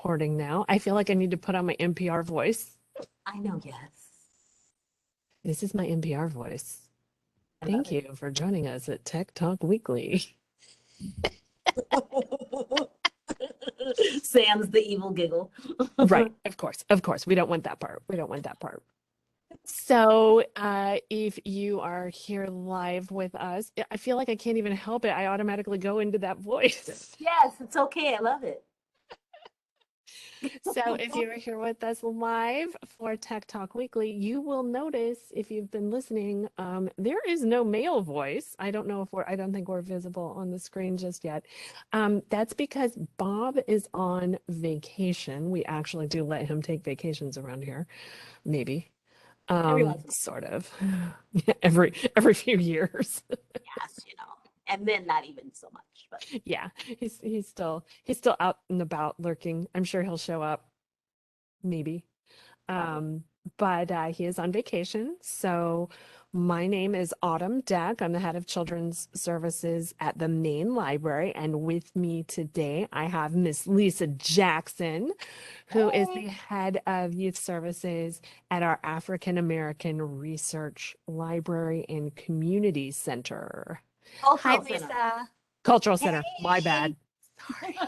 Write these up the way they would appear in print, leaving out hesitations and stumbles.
recording now. I feel like I need to put on my NPR voice. I know, yes. This is my NPR voice. I love Thank you for joining us at Tech Talk Weekly. it. Sam's the evil giggle. Right, of course, of course. We don't want that part. We don't want that part. So, if you are here live with us, I feel like I can't even help it. I automatically go into that voice. Yes, it's okay. I love it. So, if you're here with us live for Tech Talk Weekly, you will notice if you've been listening, there is no male voice. I don't know if I don't think we're visible on the screen just yet. That's because Bob is on vacation. We actually do let him take vacations around here, maybe. Everyone's Sort of. Every few years. yes, and then not even so much, but Yeah, he's still out and about lurking. I'm sure he'll show up, maybe. probably. But he is on vacation. So my name is Autumn Dec. I'm the head of children's services at the main library. And with me today, I have Miss Lisa Jackson, who is the head of youth services at our African American Research Library and Community Center. Hi, Cultural center. Lisa. Cultural Center. My Hey. bad. Sorry.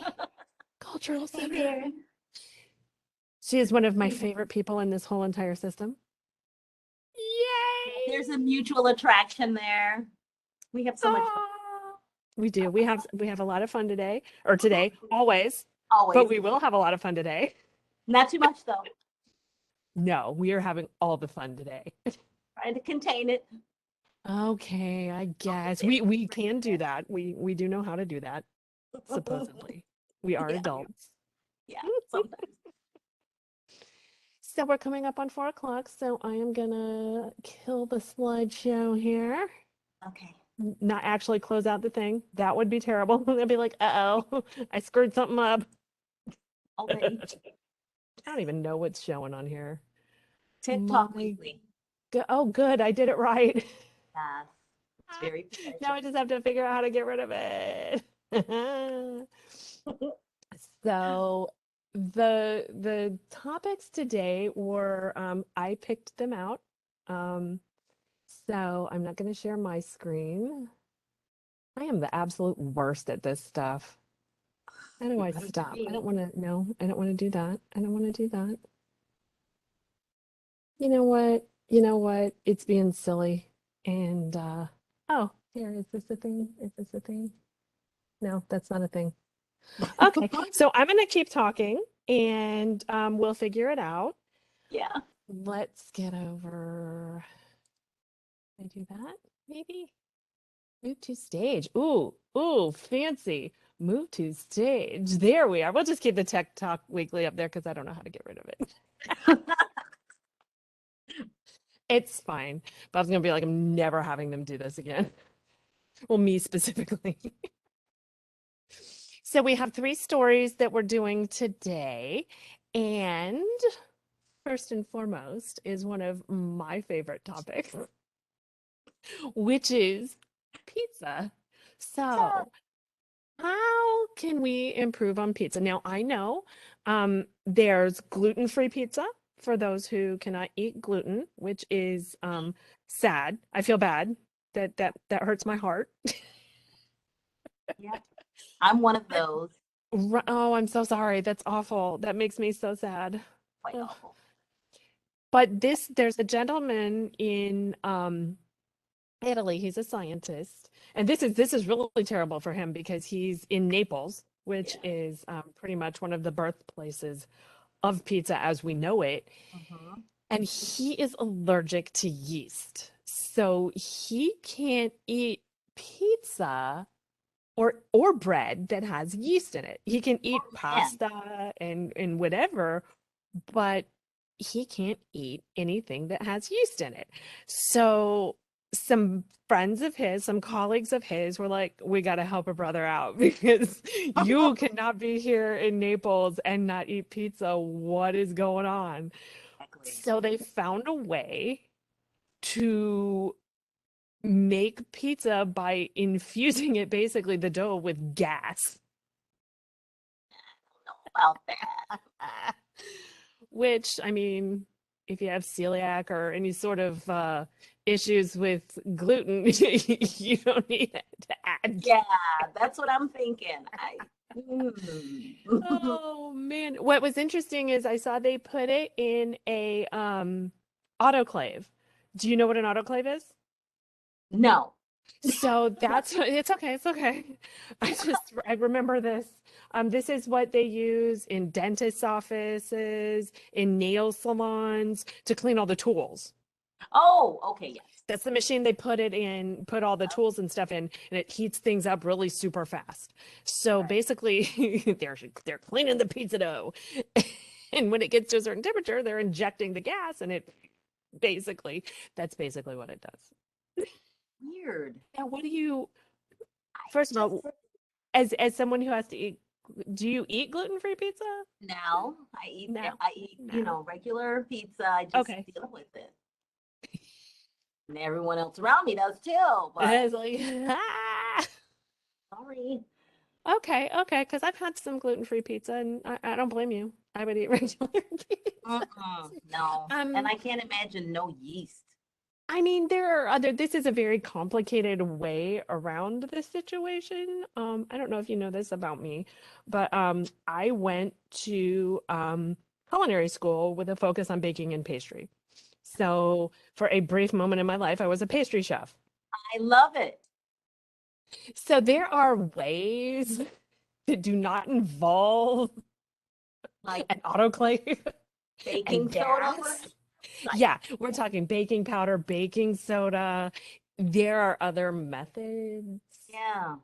Cultural Hey Center. there. She is one of my favorite people in this whole entire system. Yay! There's a mutual attraction there. We have so much fun. Ah, we do. We have a lot of fun today, or today, always. Always. But we will have a lot of fun today. Not too much though. No, we are having all the fun today. Trying to contain it. Okay, I guess we can do that. We do know how to do that, supposedly. We are Yeah. adults. Yeah, sometimes. So we're coming up on 4 o'clock, so I am gonna kill the slideshow here. Okay. Not actually close out the thing. That would be terrible. I'd be like, uh-oh, I screwed something up. Already. I don't even know what's showing on here. TikTok My weekly. Oh, good. I did it right. Yes. It's very Now I professional. just have to figure out how to get rid of it. So the topics today were I picked them out. So I'm not going to share my screen. I am the absolute worst at this stuff. How do I stop? I don't want to, no, I don't want to do that. I don't want to do that. You know what? You know what? It's being silly. And oh, here, is this a thing? Is this a thing? No, that's not a thing. Okay, so I'm gonna keep talking and we'll figure it out. Yeah. Let's get over. Can I do that? Maybe? Move to stage. Ooh, fancy. Move to stage. There we are. We'll just keep the Tech Talk Weekly up there because I don't know how to get rid of it. It's fine. Bob's gonna be like, I'm never having them do this again. Well, me specifically. So we have 3 stories that we're doing today. And first and foremost is one of my favorite topics, which is pizza. So how can we improve on pizza? Now, I know there's gluten-free pizza for those who cannot eat gluten, which is sad. I feel bad. That hurts my heart. Yeah. I'm one of those. Oh, I'm so sorry. That's awful. That makes me so sad. Quite Ugh. awful. But there's a gentleman in Italy. He's a scientist, and this is really terrible for him because he's in Naples, which Yeah. is pretty much one of the birthplaces of pizza as we know it. Mhm. And he is allergic to yeast, so he can't eat pizza or bread that has yeast in it. He can eat Man. pasta and whatever, but he can't eat anything that has yeast in it. So some friends of his, some colleagues of his were like, we got to help a brother out because you cannot be here in Naples and not eat pizza. What is going on? Exactly. So they found a way to make pizza by infusing it basically the dough with gas. about that. Which, I mean, if you have celiac or any sort of issues with gluten, you don't need to add. Yeah, that's what I'm thinking. Mm. Oh man. What was interesting is I saw they put it in a autoclave. Do you know what an autoclave is? No. So that's it's okay, it's okay. I remember this. This is what they use in dentist offices, in nail salons to clean all the tools. Oh, okay, yes. That's the machine they put it in, put all the tools and stuff in, and it heats things up really super fast. So Right. basically, they're cleaning the pizza dough, and when it gets to a certain temperature, they're injecting the gas, and it basically that's basically what it does. Weird. Now, what do you? I First of just all, as someone who has to eat, do you eat gluten-free pizza? now No, I eat, no. regular pizza. I just Okay. deal with it. And everyone else around me does too, but It's like, ah. sorry. Okay, okay, because I've had some gluten-free pizza and I don't blame you. I would eat regular pizza. Mm-mm, no. And Um, I can't imagine no yeast. I mean, there are other, this is a very complicated way around this situation. I don't know if you know this about me, but I went to culinary school with a focus on baking and pastry. So for a brief moment in my life, I was a pastry chef. I love it. So there are ways that do not involve Like an autoclave and baking soda, for gas. like, Yeah, we're talking baking powder, baking soda. There are other methods. yeah.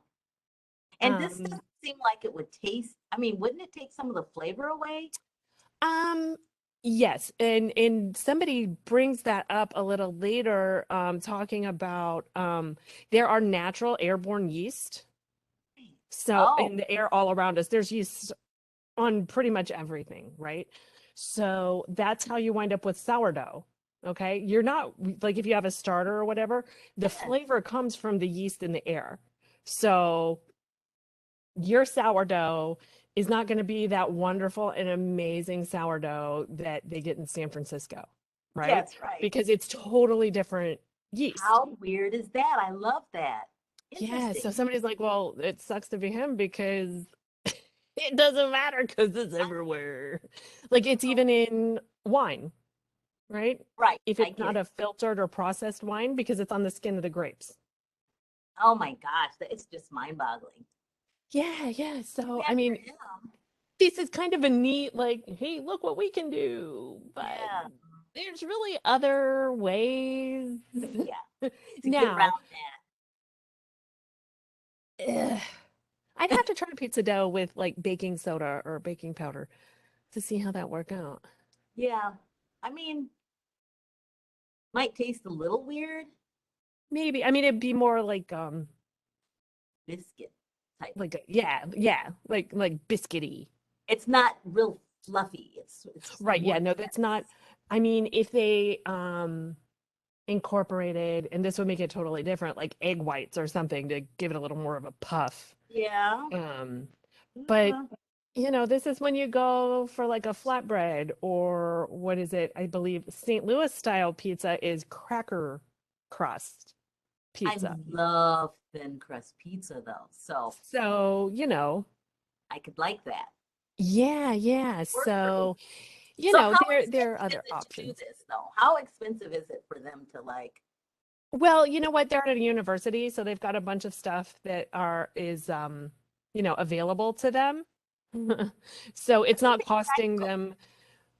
And this Um, doesn't seem like it would taste. I mean, wouldn't it take some of the flavor away? um, yes, and somebody brings that up a little later, talking about there are natural airborne yeast. So Oh, in the air all around us, there's yeast on pretty much everything, right? So that's how you wind up with sourdough. Okay. You're not like if you have a starter or whatever, the yeah. flavor comes from the yeast in the air. So your sourdough is not going to be that wonderful and amazing sourdough that they get in San Francisco, right? Yes, right. Because it's totally different yeast. How weird is that? I love that. Yeah. So Interesting. somebody's like, well, it sucks to be him because it doesn't matter because it's everywhere. Like it's even in wine, right? Right, If I it's get not it. a filtered or processed wine, because it's on the skin of the grapes. Oh my gosh, it's just mind-boggling. Yeah, yeah. Too So, I bad for mean, him. this is kind of a neat, like, hey, look what we can do. But Yeah, there's really other ways. yeah. To get Now, around that. ugh, I'd have to try pizza dough with like baking soda or baking powder to see how that work out. Yeah. I mean, might taste a little weird. Maybe. I mean, it'd be more Biscuit type. yeah, yeah, like biscuity. It's not real fluffy. It's Right. more Yeah, no, that's not. dense. I mean, if they incorporated, and this would make it totally different, like egg whites or something to give it a little more of a puff. Yeah. Um, but Yeah. this is when you go for like a flatbread or what is it? I believe St. Louis style pizza is cracker crust I pizza. love thin crust pizza though, so So, I could like that. yeah, yeah. Work for me. So, So how there are expensive is other it to do options. this though? How expensive is it for them to like? Well, you know what? They're at a university, so they've got a bunch of stuff that is available to them. So it's not costing them,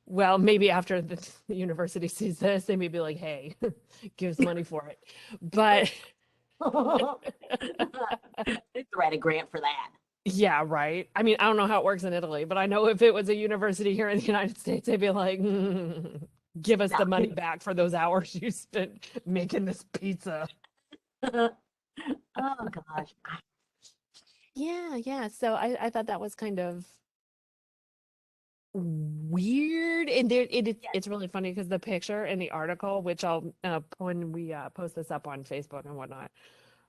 well, maybe after the university sees this, they may be like, hey, give us money for it. But They write a grant for that. yeah, right. I mean, I don't know how it works in Italy, but I know if it was a university here in the United States, they'd be like, give us No. the money back for those hours you spent making this pizza. Oh gosh. Yeah, yeah. So I thought that was kind of weird. And Yes. it's really funny because the picture in the article, which I'll when we post this up on Facebook and whatnot,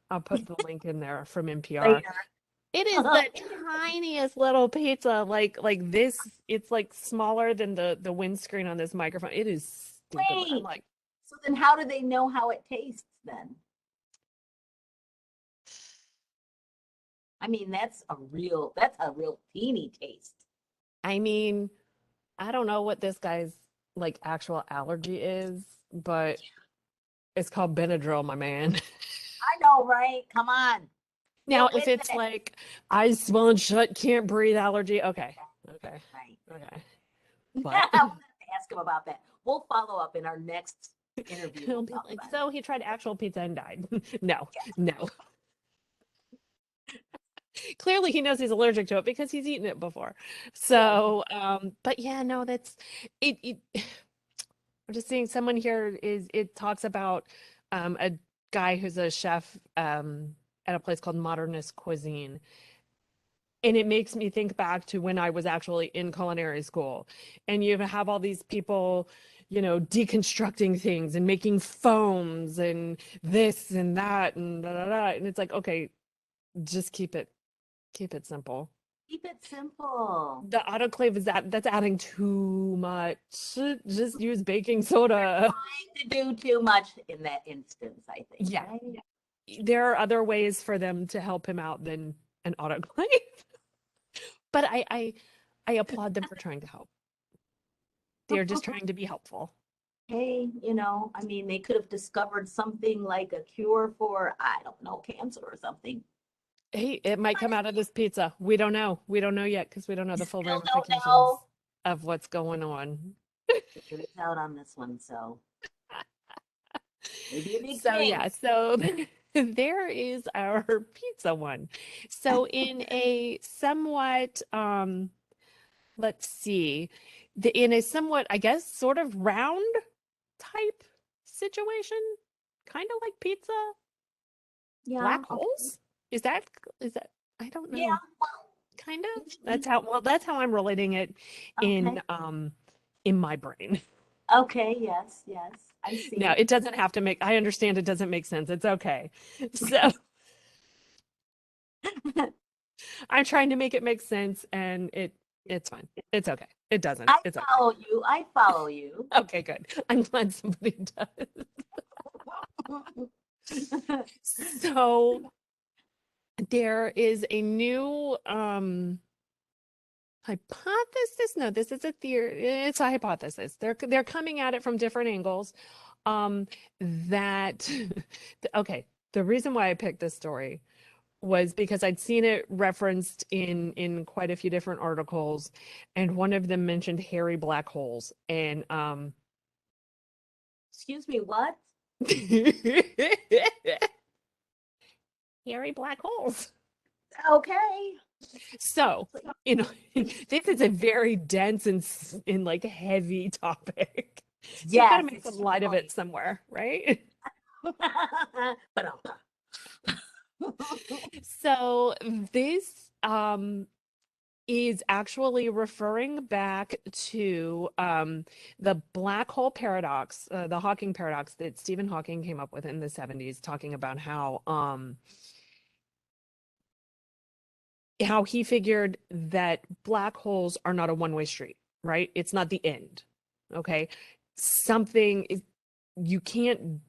I'll put the link in there from NPR. Later. It is the tiniest little pizza, like this. It's like smaller than the windscreen on this microphone. It is stupid. I'm Wait. like, So then how do they know how it tastes then? I mean, that's a real teeny taste. I mean, I don't know what this guy's like actual allergy is, but it's called Benadryl, my man. I know, right? Come on. Now, Get if with it's it. like eyes swollen shut, can't breathe allergy, okay, okay, Right. okay. I'm But gonna ask him about that. We'll follow up in our next interview. he'll We'll be talk like, about so he tried actual pizza and died. No, no. Clearly he knows he's allergic to it because he's eaten it before. it. So, but yeah, no, that's it. I'm just seeing someone here it talks about a guy who's a chef at a place called Modernist Cuisine. And it makes me think back to when I was actually in culinary school. And you have all these people, deconstructing things and making foams and this and that and da, da, da. And it's like, okay, just keep it simple. Keep it simple. The autoclave that's adding too much. Just use baking soda. To do too much in that instance, I think, Yeah. right? There are other ways for them to help him out than an autoclave. But I applaud them for trying to help. They're just trying to be helpful. Hey, I mean, they could have discovered something like a cure for, I don't know, cancer or something. Hey, it might come out of this pizza. We don't know. We don't know yet because we don't know You the full still don't ramifications know. of what's going on. The jury's out on this one, so maybe a big So thing. yeah, so there is our pizza one. So in a somewhat let's see, in a somewhat, I guess, sort of round type situation, kind of like pizza, Yeah. black Okay. holes. Is that I don't Yeah. know. Kind of. Well, That's how I'm relating it okay. in my brain. Okay. Yes. Yes. I Now, see. it doesn't have to make, I understand it doesn't make sense. It's okay. So I'm trying to make it make sense and it's fine. It's okay. It doesn't. I It's okay. follow you. I follow you. Okay, good. I'm glad somebody does. So there is a new hypothesis. No, this is a theory. It's a hypothesis. They're coming at it from different angles. That okay, the reason why I picked this story was because I'd seen it referenced in quite a few different articles, and one of them mentioned hairy black holes. And Excuse me, what? hairy black holes. Okay. So, this is a very dense and like heavy topic. So you got to Yes, make some light of extremely. it somewhere, right? But So this is actually referring back to the black hole paradox, the Hawking paradox that Stephen Hawking came up with in the 70s, talking about how he figured that black holes are not a one-way street, right? It's not the end. Okay. Something is, you can't,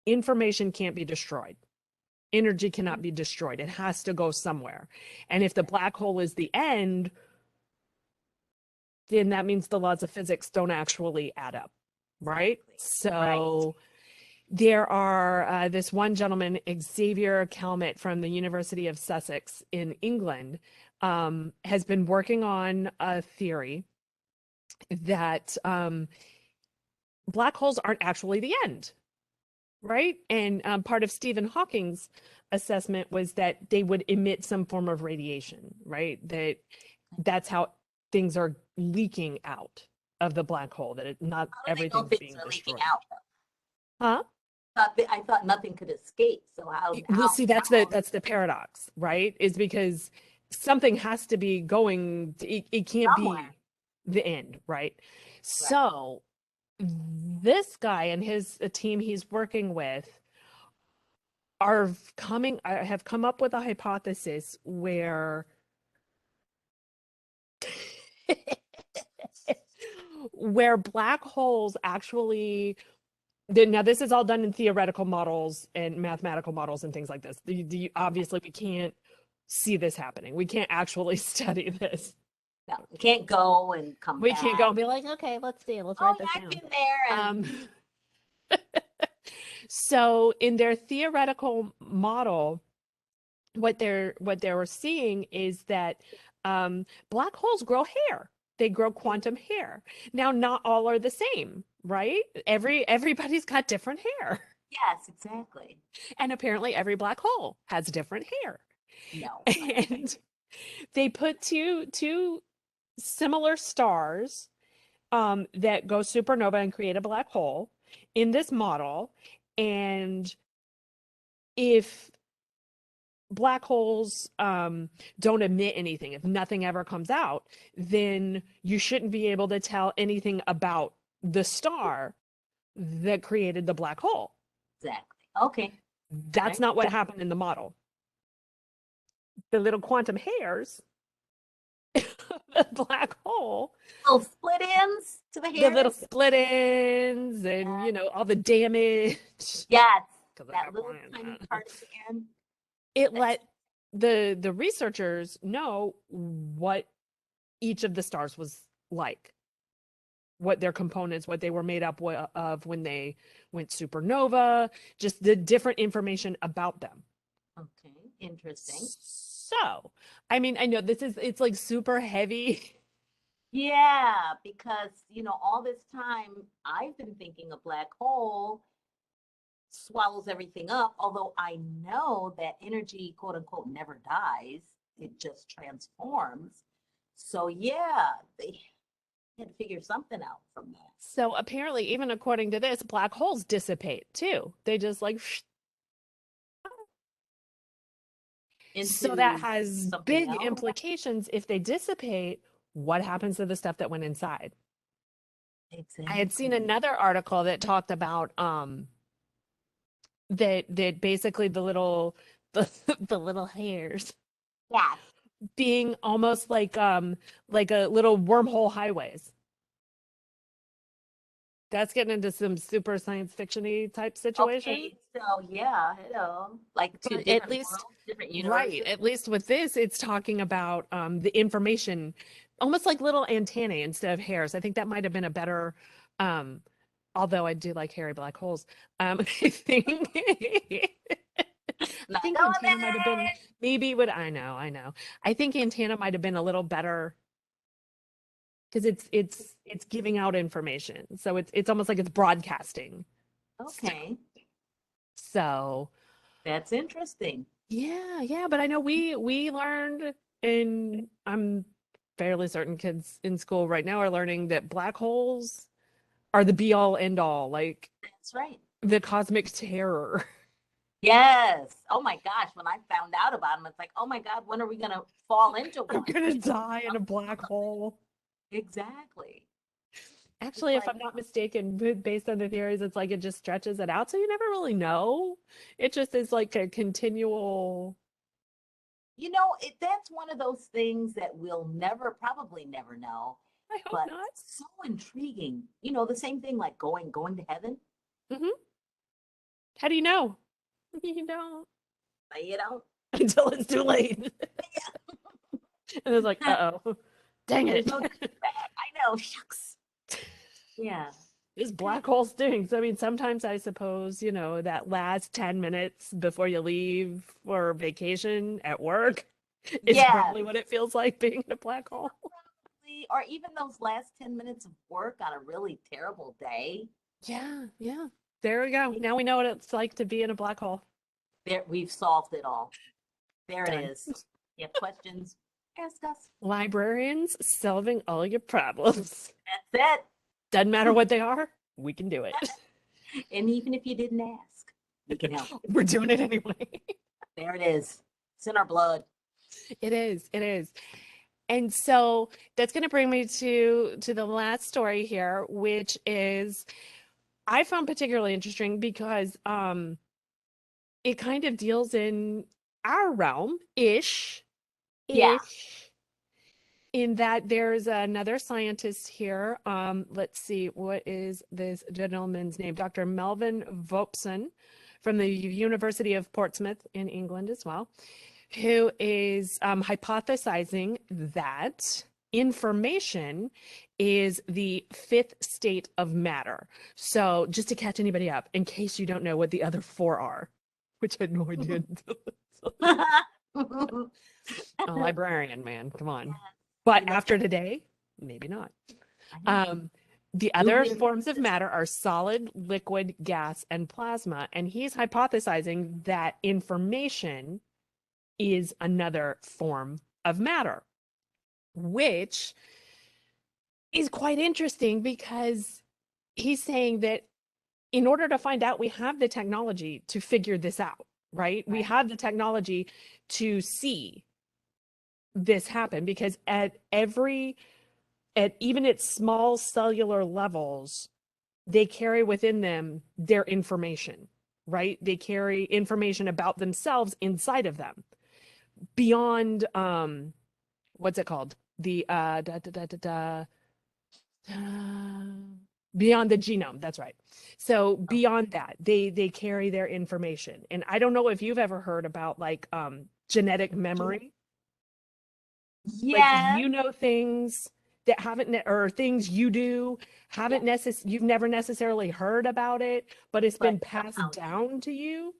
information can't be destroyed. Energy cannot be destroyed. It has to go somewhere. And if the black hole is the end, then that means the laws of physics don't actually add up, right? exactly. Right. So there are this one gentleman, Xavier Calmette from the University of Sussex in England, has been working on a theory that black holes aren't actually the end, right? And part of Stephen Hawking's assessment was that they would emit some form of radiation, right? That's how things are leaking out of the black hole, that not How do they know everything's things being are leaking destroyed. out? Huh? I thought nothing could escape. So Well, how see, that's the paradox, right? Is because something has to be going, it can't somewhere? be the end, right? Right. So this guy and his a team he's working with have come up with a hypothesis where where black holes actually, now this is all done in theoretical models and mathematical models and things like this. Obviously we can't see this happening. We can't actually study this. No, we can't go and come We back. can't go and be like, okay, let's see, let's Oh, write yeah, this I've down. been there. And So in their theoretical model, what they were seeing is that black holes grow hair. They grow quantum hair. Now, not all are the same, right? Everybody's got different hair, yes, exactly. and apparently every black hole has different hair. No, I don't think. And they put two similar stars that go supernova and create a black hole in this model, and if black holes don't emit anything, if nothing ever comes out, then you shouldn't be able to tell anything about the star that created the black hole. Exactly. Okay. That's Right. not what happened in the model. The little quantum hairs, the black hole, Little split ends to the the little hairs. split ends, and all the damage. Yes, Because I that got little one. tiny part at the end. It That's let the researchers know what each of the stars was like, what their components, what they were made up of when they went supernova, just the different information about them. okay. Interesting. So, I mean, I know it's like super heavy. Yeah, because all this time I've been thinking a black hole swallows everything up, although I know that energy, quote unquote, never dies. It just transforms. So yeah, they had to figure something out from that. So apparently, even according to this, black holes dissipate too. They just like, so that Into has something big else. implications. If they dissipate, what happens to the stuff that went inside? I had seen Exactly. another article that talked about that basically the little hairs Yes. being almost like a little wormhole highways. That's getting into some super science fiction-y type situation. Okay, so yeah, hello. Like two But at different least, worlds, different right, universes. at least with this, it's talking about the information, almost like little antennae instead of hairs. I think that might have been a better, um, although I do like hairy black holes. I think I Not think going antenna might have been there. maybe what I know. I think antenna might have been a little better because it's giving out information. So it's almost like it's broadcasting stuff. Okay, So that's interesting. yeah, but I know we learned, and I'm fairly certain kids in school right now are learning that black holes are the be all end all, like That's right. the cosmic terror. Yes. Oh my gosh, when I found out about them, it's like, oh my God, when are we gonna fall into I'm one? gonna die in a black hole. Exactly. It's Actually, if like, I'm not mistaken, based on the theories, it's like it just stretches it out, so you never really know. It just is like a continual. that's one of those things that we'll probably never know, I hope but not. so intriguing. The same thing like going to heaven. Hmm. How do you know? You don't You know, until it's too late. And it's like, uh-oh, dang there's it. no getting back. I know, shucks. Yeah. This black hole stinks. I mean, sometimes I suppose, that last 10 minutes before you leave for vacation at work is Yes. probably what it feels like being in a black hole. Probably, or even those last 10 minutes of work on a really terrible day. Yeah. There we go. Now we know what it's like to be in a black hole. There, we've solved it all. There it Done. is. You have questions? Ask us. Librarians solving all your problems. That's Doesn't matter what they are, we can do it. it. And even if you didn't ask, we can help. We're doing it anyway. There it is. It's in our blood. It is. It is. And so that's going to bring me to the last story here, which is I found particularly interesting because it kind of deals in our realm Yeah. ish, in that there's another scientist here. Let's see, what is this gentleman's name? Dr. Melvin Vopson from the University of Portsmouth in England as well, who is hypothesizing that information is the fifth state of matter. So, just to catch anybody up, in case you don't know what the other four are, which I had no idea. A librarian, man, come on. But You know, after today, maybe not. I know. Um, the other Nuclear forms of physics. matter are solid, liquid, gas, and plasma. And he's hypothesizing that information is another form of matter, which is quite interesting because he's saying that in order to find out, we have the technology to figure this out, right? We Right. have the technology to see this happen because at even at small cellular levels, they carry within them their information, right? They carry information about themselves inside of them beyond what's it called? The beyond the genome. That's right. So Oh, beyond that, they carry their information. And I don't know if you've ever heard about like genetic memory. Like yes, you know things that or things you do yes, you've never necessarily heard about it, but it's but been passed somehow, down to you.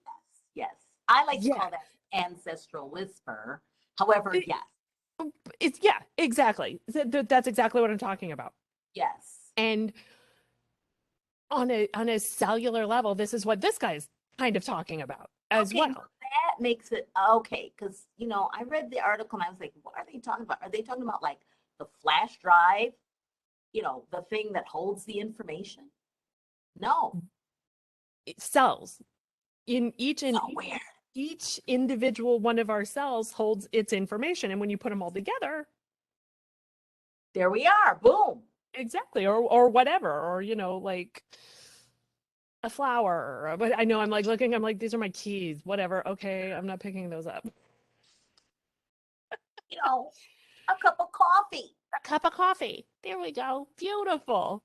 yes. I like to Yeah. call that ancestral whisper. However, It- yes, it's yeah, exactly. That's exactly what I'm talking about. yes. And on a cellular level, this is what this guy's kind of talking about as Okay, so well. that makes it okay. Because, I read the article and I was like, what are they talking about? Are they talking about like the flash drive, the thing that holds the information? No. Cells in So weird. each individual one of our cells holds its information, and when you put them all together, There we are. Boom. exactly, or whatever, or like a flower. But I know I'm like looking, I'm like, these are my keys, whatever. Okay, I'm not picking those up. You know, a cup of coffee. A cup of coffee. There we go. Beautiful.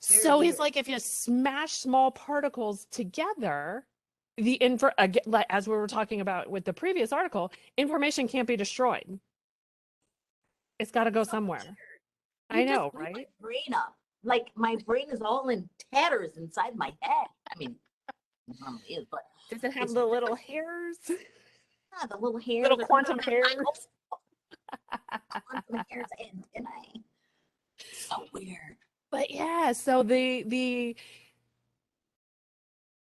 Very So he's weird. like, if you smash small particles together, like, as we were talking about with the previous article, information can't be destroyed. It's got to go So somewhere. I you just know, blew my right? brain up. Like my brain is all in tatters inside my head. I mean, it normally is, but Does it have it's the little hairs? the little hairs Little are coming quantum out of my hairs? quantum hairs and I. So weird. But yeah, so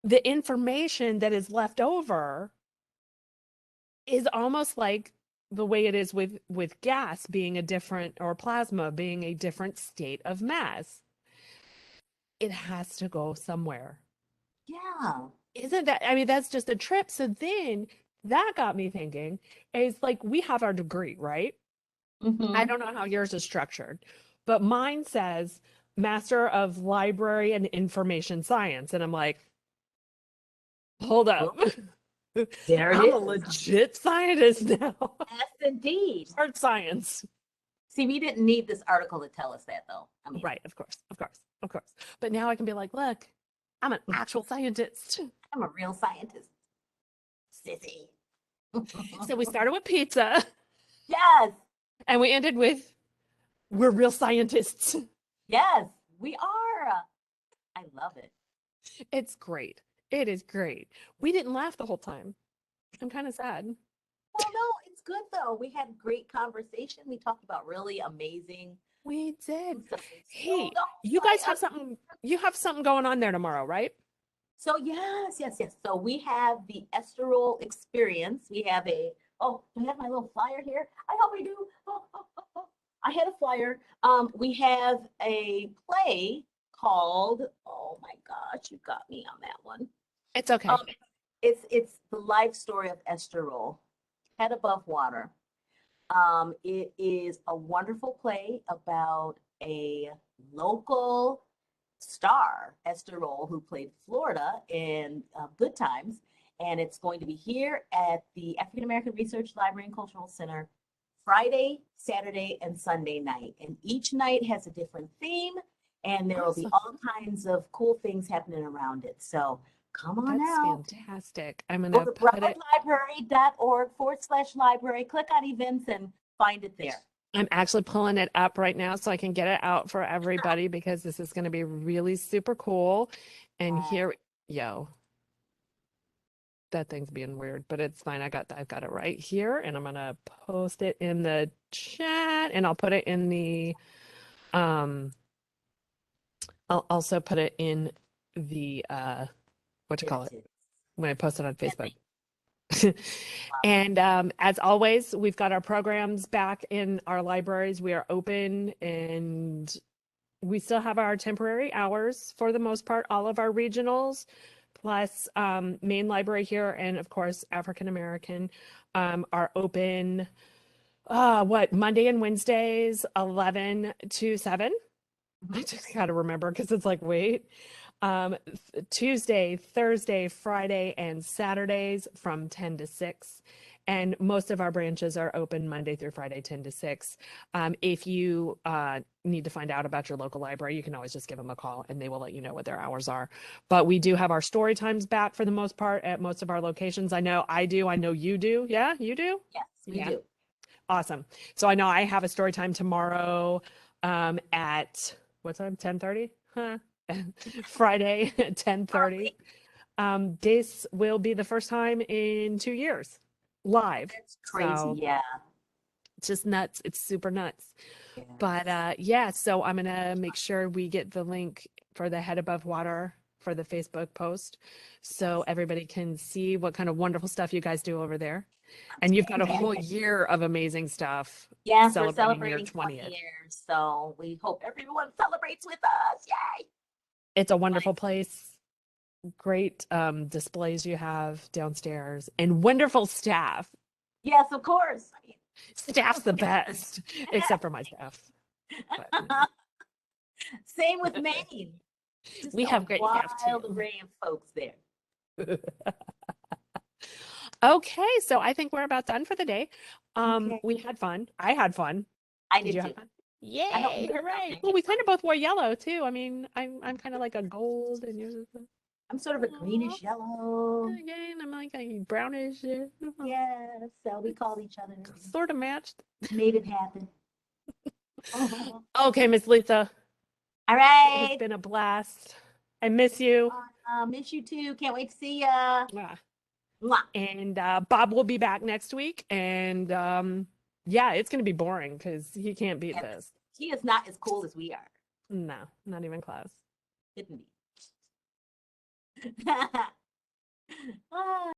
the information that is left over is almost like the way it is with gas being a different, or plasma being a different state of mass. It has to go somewhere. Yeah. Isn't that, I mean, that's just a trip. So then that got me thinking, is like we have our degree, right? I Mm-hmm. don't know how yours is structured, but mine says Master of Library and Information Science. And I'm like, hold up. Well, there it I'm a is. legit scientist now. Yes, indeed. Hard science. See, we didn't need this article to tell us that, though. I mean, Right, of course, of course, of course. But now I can be like, look, I'm an actual scientist. I'm a real scientist, sissy. So we started with pizza Yes, and we ended with we're real scientists. yes, we are. I love it. It's great. It is great. We didn't laugh the whole time. I'm kind of sad. Well, no, it's good though. We had great conversation. We talked about really amazing We did. stuff. So Hey, no, you so I guys have something, you have something going on there tomorrow, right? so yes, yes, yes. So we have the Esterol experience. We have do I have my little flyer here? I hope I do. I had a flyer. We have a play called, oh my gosh, you got me on that one. It's okay. Um, it's the life story of Esterol, Head Above Water. It is a wonderful play about a local star, Esther Rolle, who played Florida in Good Times. And it's going to be here at the African American Research Library and Cultural Center, Friday, Saturday, and Sunday night. And each night has a different theme, and there will be Awesome. all kinds of cool things happening around it. So come on That's out. fantastic. I'm Go gonna to put it. browardlibrary.org/library, click on events and find it there. I'm actually pulling it up right now so I can get it out for everybody because this is going to be really super cool. And here, yo, that thing's being weird, but it's fine. I've got it right here, and I'm gonna post it in the chat, and I'll put it in the I'll also put it in the what you There call it it is. when I post it on And Facebook. wow. And as always, we've got our programs back in our libraries. We are open and we still have our temporary hours for the most part, all of our regionals, plus main library here, and of course, African American are open, Monday and Wednesdays, 11 to 7. I just got to remember because it's like, wait. Tuesday, Thursday, Friday, and Saturdays from 10 to 6. And most of our branches are open Monday through Friday, 10 to 6. If you need to find out about your local library, you can always just give them a call and they will let you know what their hours are. But we do have our story times back for the most part at most of our locations. I know I do. I know you do. Yeah, you do? Yes, we Yeah. do. Awesome. So I know I have a story time tomorrow at what time? 10:30? Huh? Friday at 10:30. This will be the first time in 2 years live. That's crazy. So Yeah. it's just nuts. It's super nuts. Yes. But yeah, so I'm gonna make sure we get the link for the Head Above Water for the Facebook post so everybody can see what kind of wonderful stuff you guys do over there. And you've got a whole year of amazing stuff Yes, we're celebrating your celebrating 20 20th. years. So we hope everyone celebrates with us. Yay. It's a wonderful place. Great displays you have downstairs and wonderful staff. Yes, of course. Staff's the best, except for my staff. But, Same with Maine. Just we a have great staff wild too. array of folks there. Okay, so I think we're about done for the day. Okay. We had fun. I had fun. I Did did you too. have fun? I hope Yay, you hooray. did Well, we kind too. of both wore yellow too. I mean, I'm kind of like a gold and yours is I'm sort of a aw, greenish yellow. again, I'm like a brownish. Yes, so we called each other. Sort of matched. Made it happen. All Okay, Miss Lisa, it has right. been a blast. I miss you. Miss you too. Can't wait to see ya. Mwah. Mwah. And Bob will be back next week. And yeah, it's going to be boring because he can't beat Yes. this. He is not as cool as we are. No, not even close. Couldn't be. Ah.